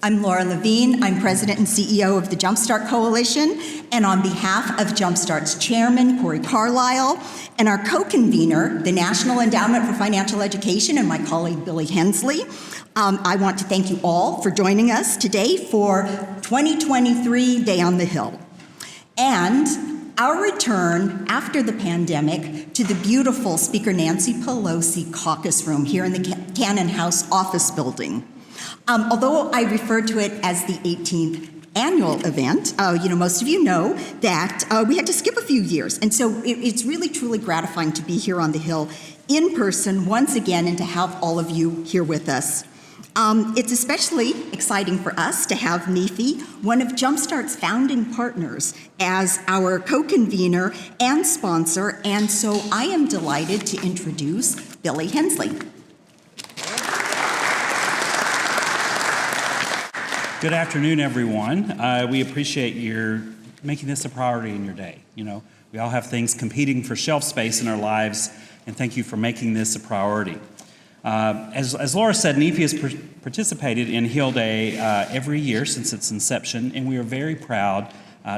I'm Laura Levine. I'm President and CEO of the Jumpstart Coalition, and on behalf of Jumpstart's Chairman, Corey Carlisle, and our co-convener, the National Endowment for Financial Education, and my colleague, Billy Hensley, I want to thank you all for joining us today for 2023 Day on the Hill. And our return after the pandemic to the beautiful Speaker Nancy Pelosi caucus room here in the Cannon House office building. Although I refer to it as the 18th annual event, most of you know that we had to skip a few years. And so it's really, truly gratifying to be here on the Hill in person once again and to have all of you here with us. It's especially exciting for us to have NEFE, one of Jumpstart's founding partners, as our co-convener and sponsor, and so I am delighted to introduce Billy Hensley. Good afternoon, everyone. We appreciate your making this a priority in your day. We all have things competing for shelf space in our lives, and thank you for making this a priority. As Laura said, NEFE has participated in Hill Day every year since its inception, and we are very proud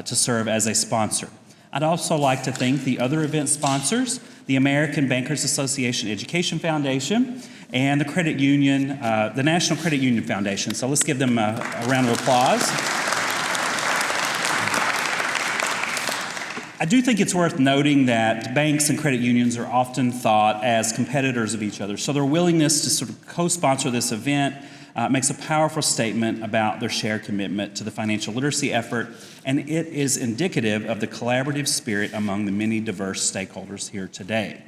to serve as a sponsor. I'd also like to thank the other event sponsors, the American Bankers Association Education Foundation, and the credit union, the National Credit Union Foundation. So let's give them a round of applause. I do think it's worth noting that banks and credit unions are often thought as competitors of each other. So their willingness to sort of co-sponsor this event makes a powerful statement about their shared commitment to the financial literacy effort, and it is indicative of the collaborative spirit among the many diverse stakeholders here today.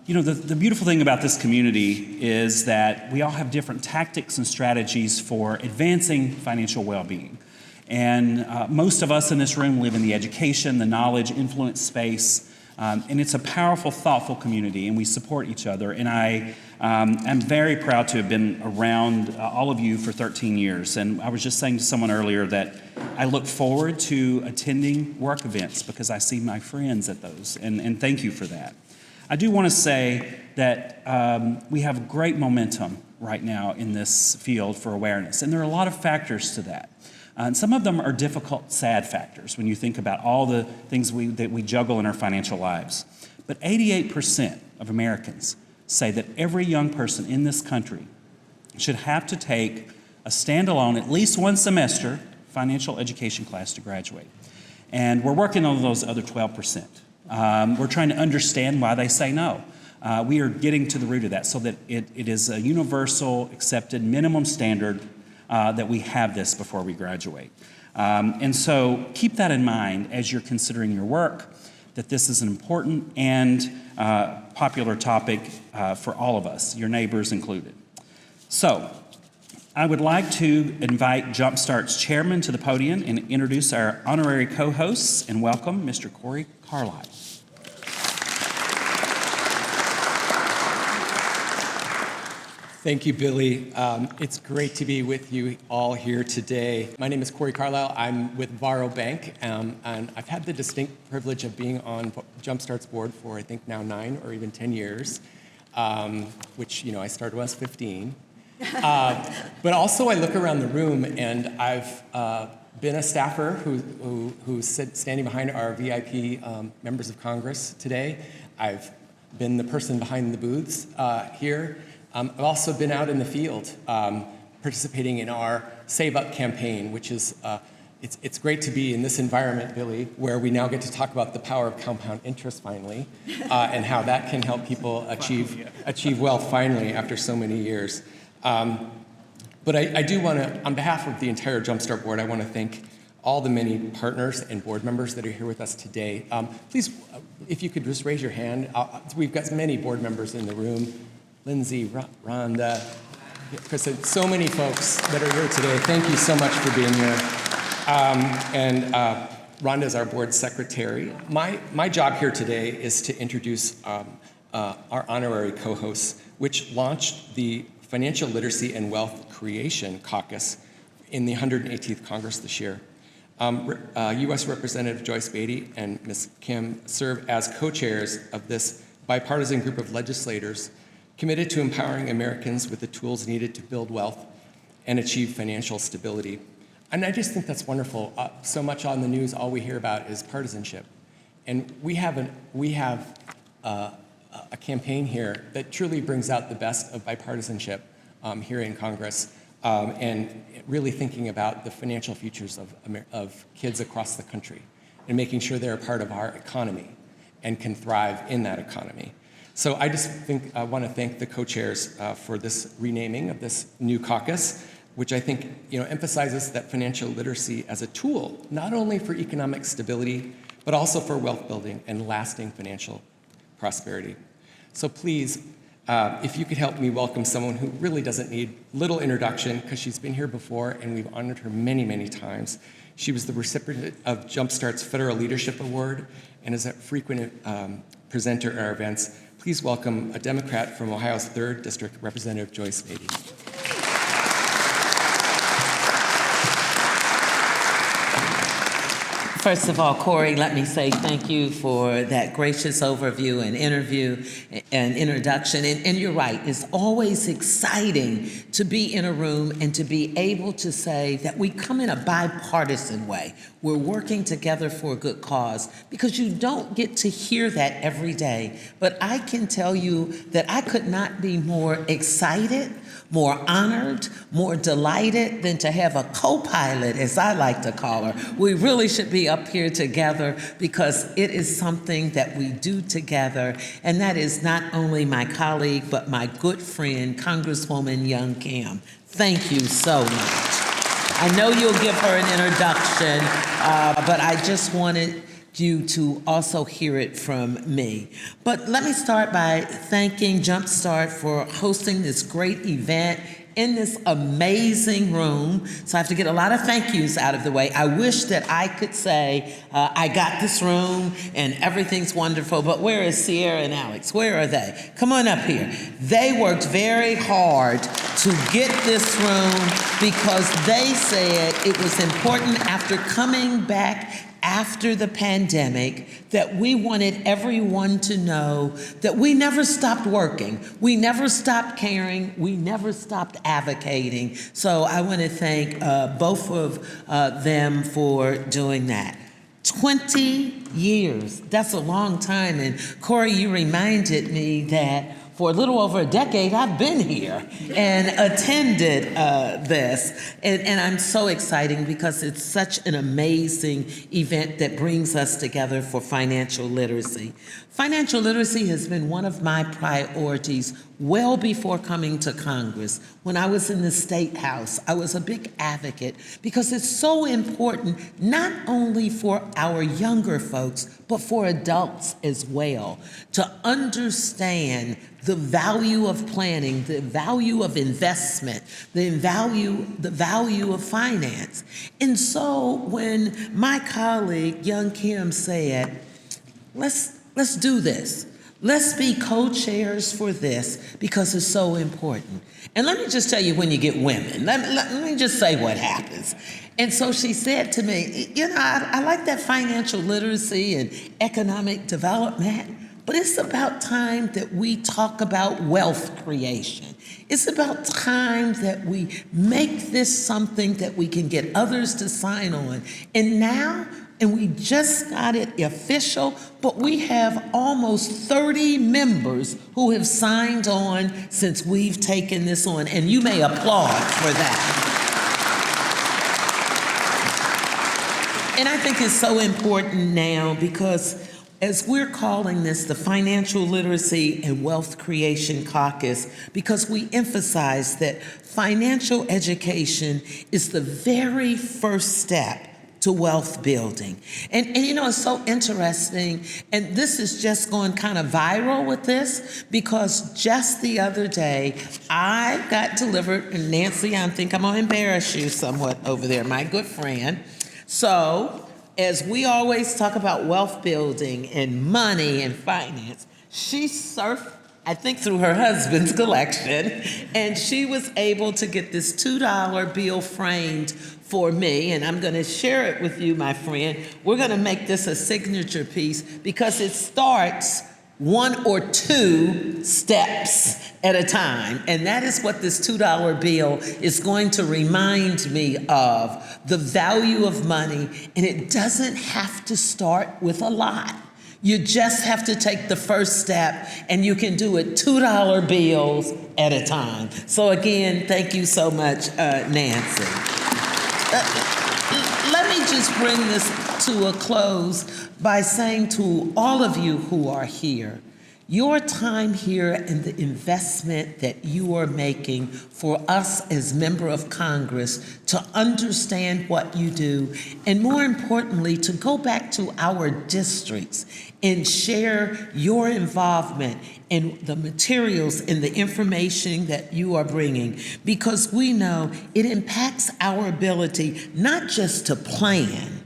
The beautiful thing about this community is that we all have different tactics and strategies for advancing financial well-being. And most of us in this room live in the education, the knowledge, influence space, and it's a powerful, thoughtful community, and we support each other. And I am very proud to have been around all of you for 13 years. And I was just saying to someone earlier that I look forward to attending work events because I see my friends at those, and thank you for that. I do want to say that we have great momentum right now in this field for awareness, and there are a lot of factors to that. And some of them are difficult, sad factors when you think about all the things that we juggle in our financial lives. But 88% of Americans say that every young person in this country should have to take a standalone, at least one semester, financial education class to graduate. And we're working on those other 12%. We're trying to understand why they say no. We are getting to the root of that so that it is a universal, accepted minimum standard that we have this before we graduate. And so keep that in mind as you're considering your work, that this is an important and popular topic for all of us, your neighbors included. So I would like to invite Jumpstart's chairman to the podium and introduce our honorary co-hosts and welcome Mr. Corey Carlisle. Thank you, Billy. It's great to be with you all here today. My name is Corey Carlisle. I'm with Varo Bank, and I've had the distinct privilege of being on Jumpstart's board for, I think, now 9 or even 10 years, which, I started when I was 15. But also, I look around the room, and I've been a staffer who's standing behind our VIP members of Congress today. I've been the person behind the booths here. I've also been out in the field participating in our Save Up campaign, which is, it's great to be in this environment, Billy, where we now get to talk about the power of compound interest finally, and how that can help people achieve wealth finally after so many years. But I do want to, on behalf of the entire Jumpstart board, I want to thank all the many partners and board members that are here with us today. Please, if you could just raise your hand. We've got many board members in the room. Lindsay, Rhonda, Chris, so many folks that are here today. Thank you so much for being here. And Rhonda is our board secretary. My job here today is to introduce our honorary co-hosts, which launched the Financial Literacy and Wealth Creation Caucus in the 118th Congress this year. U.S. Representative Joyce Beatty and Ms. Kim serve as co-chairs of this bipartisan group of legislators committed to empowering Americans with the tools needed to build wealth and achieve financial stability. And I just think that's wonderful. So much on the news, all we hear about is partisanship. And we have a campaign here that truly brings out the best of bipartisanship here in Congress, and really thinking about the financial futures of kids across the country and making sure they're a part of our economy and can thrive in that economy. So I just think I want to thank the co-chairs for this renaming of this new caucus, which I think emphasizes that financial literacy as a tool, not only for economic stability, but also for wealth building and lasting financial prosperity. So please, if you could help me welcome someone who really doesn't need little introduction, because she's been here before and we've honored her many, many times. She was the recipient of Jumpstart's Federal Leadership Award and is a frequent presenter at our events. Please welcome a Democrat from Ohio's 3rd District, Representative Joyce Beatty. First of all, Corey, let me say thank you for that gracious overview and interview and introduction. And you're right, it's always exciting to be in a room and to be able to say that we come in a bipartisan way. We're working together for a good cause, because you don't get to hear that every day. But I can tell you that I could not be more excited, more honored, more delighted than to have a co-pilot, as I like to call her. We really should be up here together, because it is something that we do together, and that is not only my colleague, but my good friend, Congresswoman Young Kim. Thank you so much. I know you'll give her an introduction, but I just wanted you to also hear it from me. But let me start by thanking Jumpstart for hosting this great event in this amazing room. So I have to get a lot of thank yous out of the way. I wish that I could say, I got this room and everything's wonderful, but where is Sierra and Alex? Where are they? Come on up here. They worked very hard to get this room because they said it was important after coming back after the pandemic that we wanted everyone to know that we never stopped working, we never stopped caring, we never stopped advocating. So I want to thank both of them for doing that. 20 years, that's a long time. And Corey, you reminded me that for a little over a decade, I've been here and attended this. And I'm so excited because it's such an amazing event that brings us together for financial literacy. Financial literacy has been one of my priorities well before coming to Congress. When I was in the State House, I was a big advocate because it's so important not only for our younger folks, but for adults as well, to understand the value of planning, the value of investment, the value of finance. And so when my colleague, Young Kim, said, let's do this. Let's be co-chairs for this because it's so important. And let me just tell you when you get women, let me just say what happens. And so she said to me, I like that financial literacy and economic development, but it's about time that we talk about wealth creation. It's about time that we make this something that we can get others to sign on. And we just got it official, but we have almost 30 members who have signed on since we've taken this on, and you may applaud for that. And I think it's so important now because as we're calling this the Financial Literacy and Wealth Creation Caucus, because we emphasize that financial education is the very first step to wealth building. And it's so interesting, and this is just going kind of viral with this, because just the other day, I got delivered, and Nancy, I think I'm gonna embarrass you somewhat over there, my good friend. So, as we always talk about wealth building and money and finance, she surfed, I think through her husband's collection, and she was able to get this $2 bill framed for me, and I'm gonna share it with you, my friend. We're gonna make this a signature piece because it starts one or two steps at a time. And that is what this $2 bill is going to remind me of, the value of money. And it doesn't have to start with a lot. You just have to take the first step, and you can do it $2 bills at a time. So again, thank you so much, Nancy. Let me just bring this to a close by saying to all of you who are here, your time here and the investment that you are making for us as member of Congress to understand what you do, and more importantly, to go back to our districts and share your involvement in the materials and the information that you are bringing, because we know it impacts our ability not just to plan,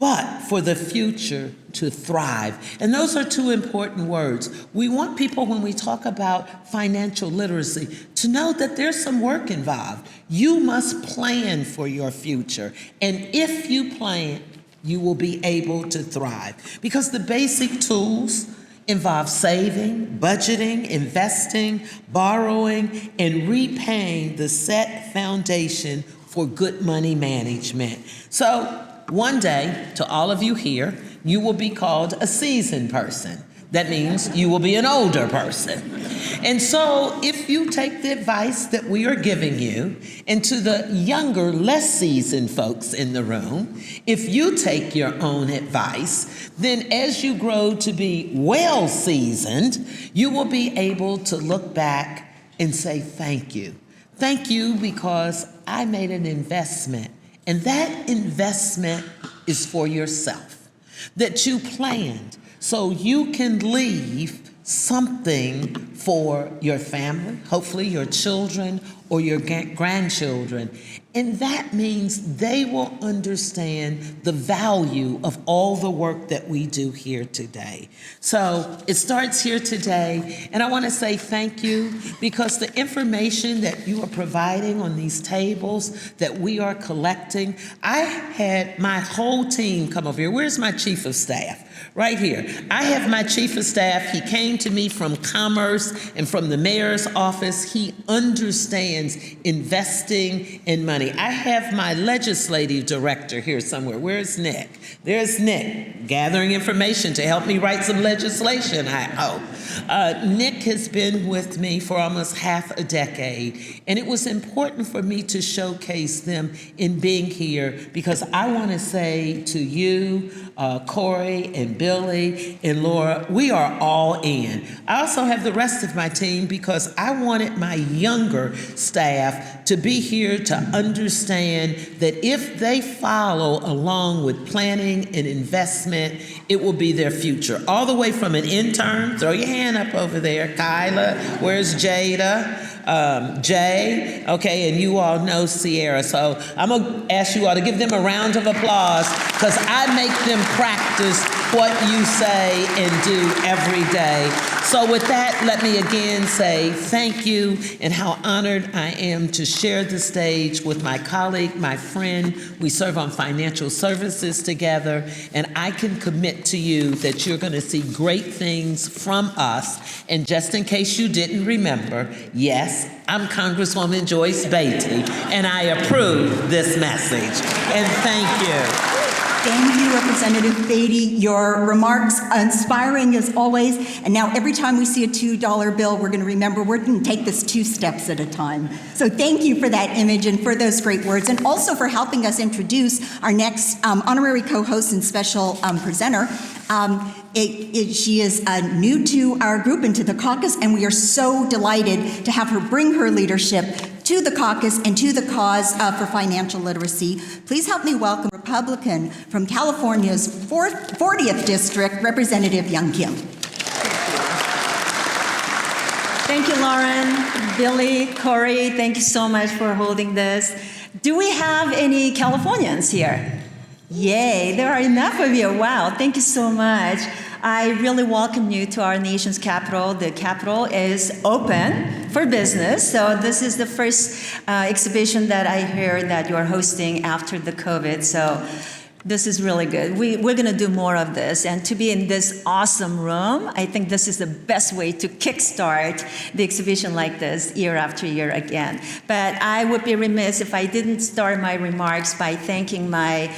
but for the future to thrive. And those are two important words. We want people, when we talk about financial literacy, to know that there's some work involved. You must plan for your future. And if you plan, you will be able to thrive. Because the basic tools involve saving, budgeting, investing, borrowing, and repaying the set foundation for good money management. So, one day, to all of you here, you will be called a seasoned person. That means you will be an older person. And so if you take the advice that we are giving you, and to the younger, less seasoned folks in the room, if you take your own advice, then as you grow to be well seasoned, you will be able to look back and say, thank you. Thank you because I made an investment. And that investment is for yourself, that you planned so you can leave something for your family, hopefully your children or your grandchildren. And that means they will understand the value of all the work that we do here today. So it starts here today, and I want to say thank you, because the information that you are providing on these tables that we are collecting, I had my whole team come over here. Where's my chief of staff? Right here. I have my chief of staff. He came to me from Commerce and from the mayor's office. He understands investing in money. I have my legislative director here somewhere. Where's Nick? There's Nick, gathering information to help me write some legislation, I hope. Nick has been with me for almost half a decade, and it was important for me to showcase them in being here, because I want to say to you, Corey and Billy and Laura, we are all in. I also have the rest of my team, because I wanted my younger staff to be here to understand that if they follow along with planning and investment, it will be their future. All the way from an intern, throw your hand up over there, Kyla, where's Jada? Jay, okay, and you all know Sierra. So I'm gonna ask you all to give them a round of applause, because I make them practice what you say and do every day. So with that, let me again say thank you, and how honored I am to share the stage with my colleague, my friend. We serve on financial services together, and I can commit to you that you're gonna see great things from us. And just in case you didn't remember, yes, I'm Congresswoman Joyce Beatty, and I approve this message. And thank you. Thank you, Representative Beatty. Your remarks inspiring as always. And now every time we see a $2 bill, we're going to remember we're going to take this 2 steps at a time. So thank you for that image and for those great words, and also for helping us introduce our next honorary co-host and special presenter. She is new to our group and to the caucus, and we are so delighted to have her bring her leadership to the caucus and to the cause for financial literacy. Please help me welcome Republican from California's 40th District, Representative Young Kim. Thank you, Lauren, Billy, Corey, thank you so much for holding this. Do we have any Californians here? Yay, there are enough of you. Wow, thank you so much. I really welcome you to our nation's capital. The capital is open for business. So this is the first exhibition that I hear that you're hosting after the COVID. So This is really good. We're going to do more of this. And to be in this awesome room, I think this is the best way to kickstart the exhibition like this year after year again. But I would be remiss if I didn't start my remarks by thanking my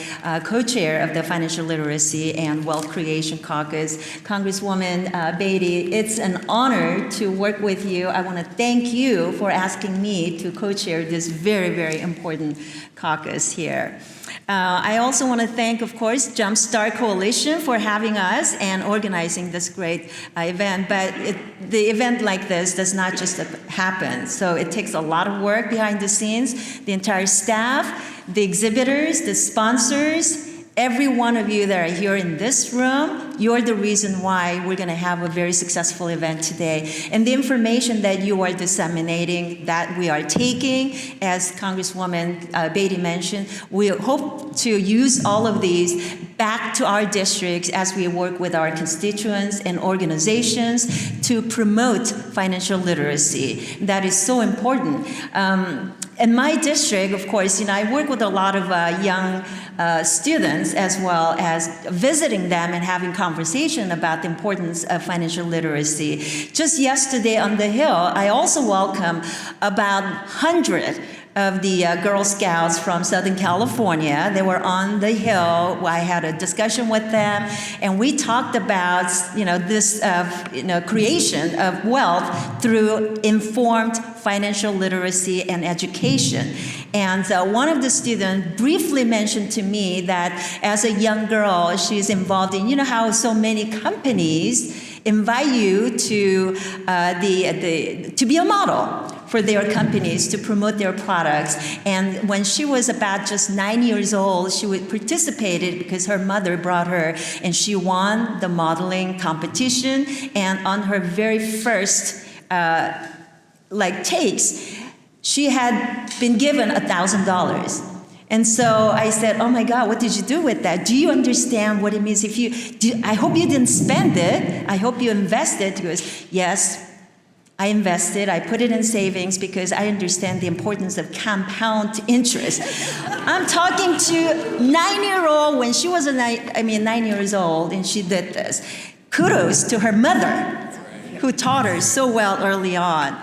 co-chair of the Financial Literacy and Wealth Creation Caucus, Congresswoman Beatty. It's an honor to work with you. I want to thank you for asking me to co-chair this very, very important caucus here. I also want to thank, of course, Jumpstart Coalition for having us and organizing this great event. But the event like this does not just happen. So it takes a lot of work behind the scenes. The entire staff, the exhibitors, the sponsors, every one of you that are here in this room, you're the reason why we're going to have a very successful event today. And the information that you are disseminating, that we are taking, as Congresswoman Beatty mentioned, we hope to use all of these back to our districts as we work with our constituents and organizations to promote financial literacy. That is so important. In my district, of course, I work with a lot of young students, as well as visiting them and having conversation about the importance of financial literacy. Just yesterday on the Hill, I also welcome about 100 of the Girl Scouts from Southern California. They were on the Hill. I had a discussion with them, and we talked about this creation of wealth through informed financial literacy and education. And one of the students briefly mentioned to me that as a young girl, she's involved in, how so many companies invite you to to be a model for their companies, to promote their products. And when she was about just 9 years old, she participated because her mother brought her, and she won the modeling competition. And on her very first takes, she had been given $1,000. And so I said, oh my God, what did you do with that? Do you understand what it means? I hope you didn't spend it. I hope you invested. She goes, yes, I invested. I put it in savings because I understand the importance of compound interest. I'm talking to 9-year-old when she was 9 years old, and she did this. Kudos to her mother, who taught her so well early on.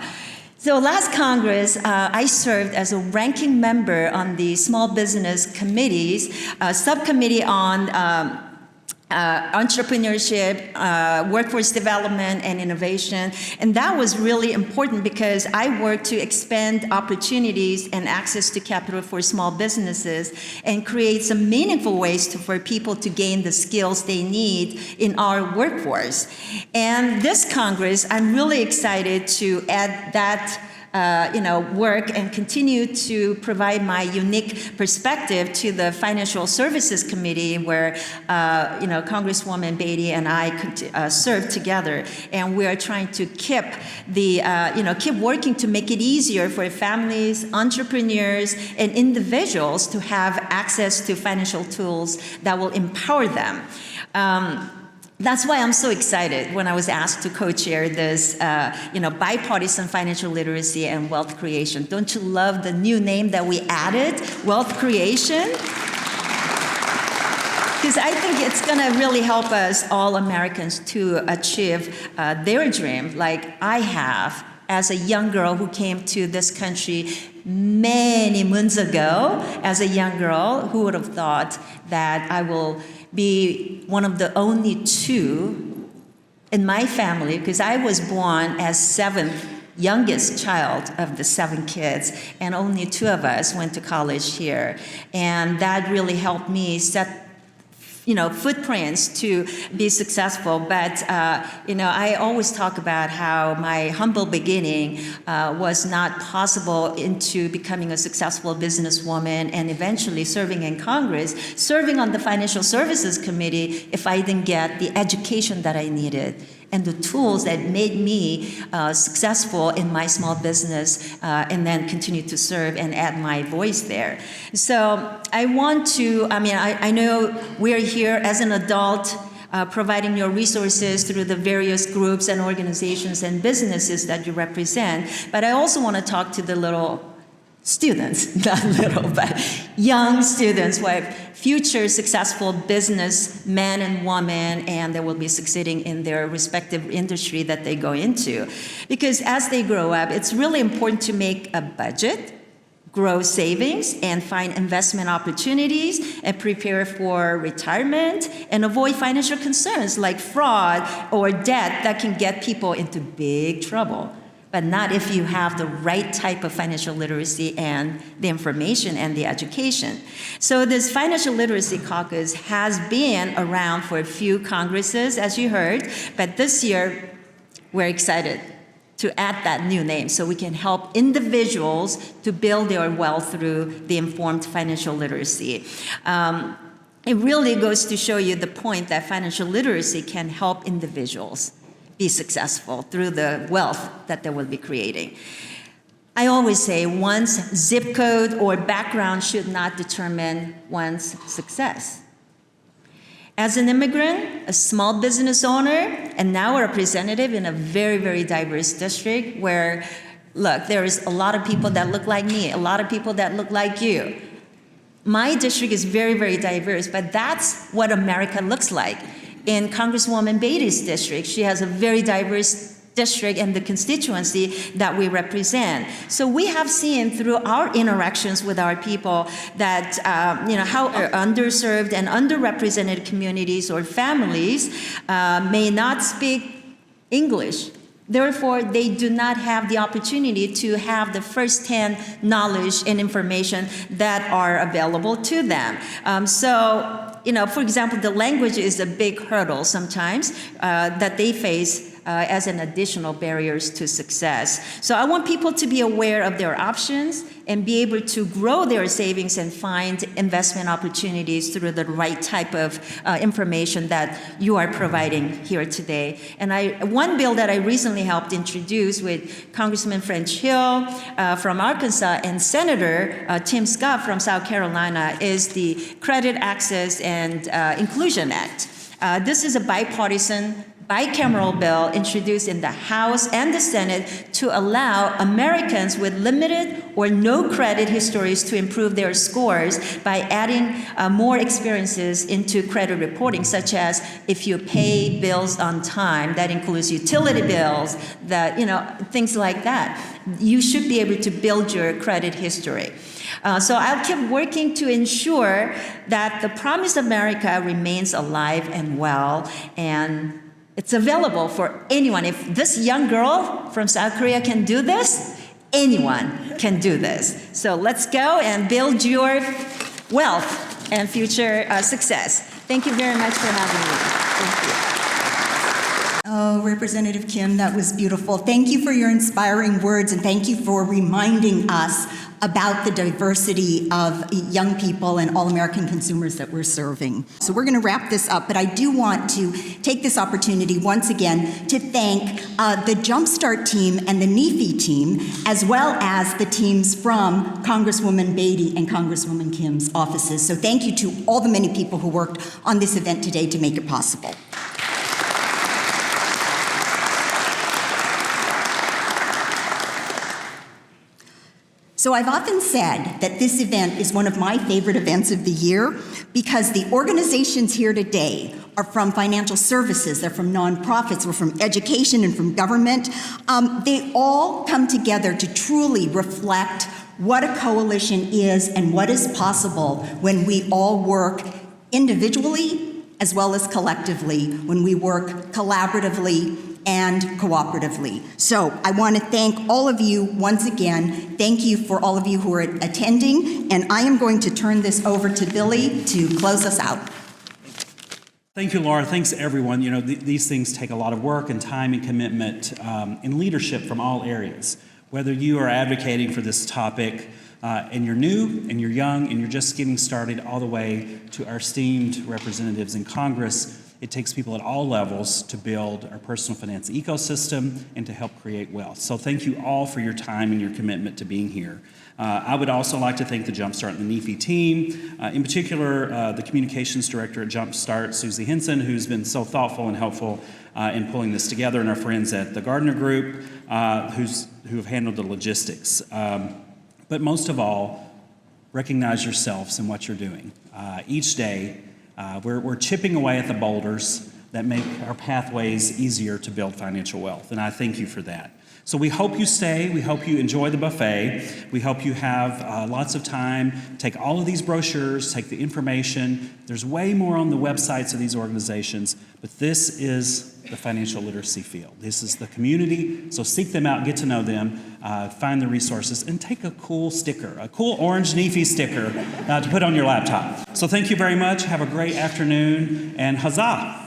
So last Congress, I served as a ranking member on the Small Business Committee's subcommittee on entrepreneurship, workforce development, and innovation. And that was really important because I worked to expand opportunities and access to capital for small businesses and create some meaningful ways for people to gain the skills they need in our workforce. And this Congress, I'm really excited to add that work and continue to provide my unique perspective to the Financial Services Committee, where Congresswoman Beatty and I serve together, and we are trying to keep working to make it easier for families, entrepreneurs, and individuals to have access to financial tools that will empower them. That's why I'm so excited when I was asked to co-chair this, bipartisan financial literacy and wealth creation. Don't you love the new name that we added, wealth creation? Because I think it's going to really help us, all Americans, to achieve their dream, like I have as a young girl who came to this country many moons ago. As a young girl, who would have thought that I will be one of the only two in my family, because I was born as seventh youngest child of the 7 kids, and only 2 of us went to college here. And that really helped me set footprints to be successful. But, I always talk about how my humble beginning was not possible into becoming a successful businesswoman and eventually serving in Congress, serving on the Financial Services Committee, if I didn't get the education that I needed and the tools that made me successful in my small business, and then continue to serve and add my voice there. So I want to, I know we're here as an adult, providing your resources through the various groups and organizations and businesses that you represent, but I also want to talk to the little students, not little, but young students who are future successful businessmen and women, and they will be succeeding in their respective industry that they go into. Because as they grow up, it's really important to make a budget, grow savings, and find investment opportunities, and prepare for retirement, and avoid financial concerns like fraud or debt that can get people into big trouble. But not if you have the right type of financial literacy and the information and the education. So this Financial Literacy Caucus has been around for a few Congresses, as you heard, but this year we're excited to add that new name so we can help individuals to build their wealth through the informed financial literacy. It really goes to show you the point that financial literacy can help individuals be successful through the wealth that they will be creating. I always say one's zip code or background should not determine one's success. As an immigrant, a small business owner, and now a representative in a very, very diverse district where, look, there is a lot of people that look like me, a lot of people that look like you. My district is very, very diverse, but that's what America looks like. In Congresswoman Beatty's district, she has a very diverse district and the constituency that we represent. So we have seen through our interactions with our people that how underserved and underrepresented communities or families may not speak English. Therefore, they do not have the opportunity to have the first-hand knowledge and information that are available to them. For example, the language is a big hurdle sometimes that they face as an additional barriers to success. So I want people to be aware of their options and be able to grow their savings and find investment opportunities through the right type of information that you are providing here today. And one bill that I recently helped introduce with Congressman French Hill from Arkansas and Senator Tim Scott from South Carolina is the Credit Access and Inclusion Act. This is a bipartisan bicameral bill introduced in the House and the Senate to allow Americans with limited or no credit histories to improve their scores by adding more experiences into credit reporting, such as if you pay bills on time, that includes utility bills, things like that. You should be able to build your credit history. So I'll keep working to ensure that the Promise America remains alive and well, and it's available for anyone. If this young girl from South Korea can do this, anyone can do this. So let's go and build your wealth and future success. Thank you very much for having me. Thank you. Oh, Representative Kim, that was beautiful. Thank you for your inspiring words, and thank you for reminding us about the diversity of young people and all-American consumers that we're serving. So we're going to wrap this up, but I do want to take this opportunity once again to thank the Jumpstart team and the NEFE team, as well as the teams from Congresswoman Beatty and Congresswoman Kim's offices. So thank you to all the many people who worked on this event today to make it possible. So I've often said that this event is one of my favorite events of the year because the organizations here today are from financial services, they're from nonprofits, we're from education and from government. They all come together to truly reflect what a coalition is and what is possible when we all work individually as well as collectively, when we work collaboratively and cooperatively. So I want to thank all of you once again. Thank you for all of you who are attending, and I am going to turn this over to Billy to close us out. Thank you, Laura. Thanks, everyone. These things take a lot of work and time and commitment and leadership from all areas. Whether you are advocating for this topic and you're new and you're young and you're just getting started, all the way to our esteemed representatives in Congress, it takes people at all levels to build our personal finance ecosystem and to help create wealth. So thank you all for your time and your commitment to being here. I would also like to thank the Jumpstart and the NEFE team, in particular the communications director at Jumpstart, Susie Henson, who's been so thoughtful and helpful in pulling this together, and our friends at the Gardner Group who have handled the logistics. But most of all, recognize yourselves in what you're doing. Each day, we're chipping away at the boulders that make our pathways easier to build financial wealth, and I thank you for that. So we hope you stay. We hope you enjoy the buffet. We hope you have lots of time. Take all of these brochures, take the information. There's way more on the websites of these organizations, but this is the financial literacy field. This is the community, so seek them out, get to know them, find the resources, and take a cool sticker, a cool orange NEFE sticker to put on your laptop. So thank you very much. Have a great afternoon, and huzzah!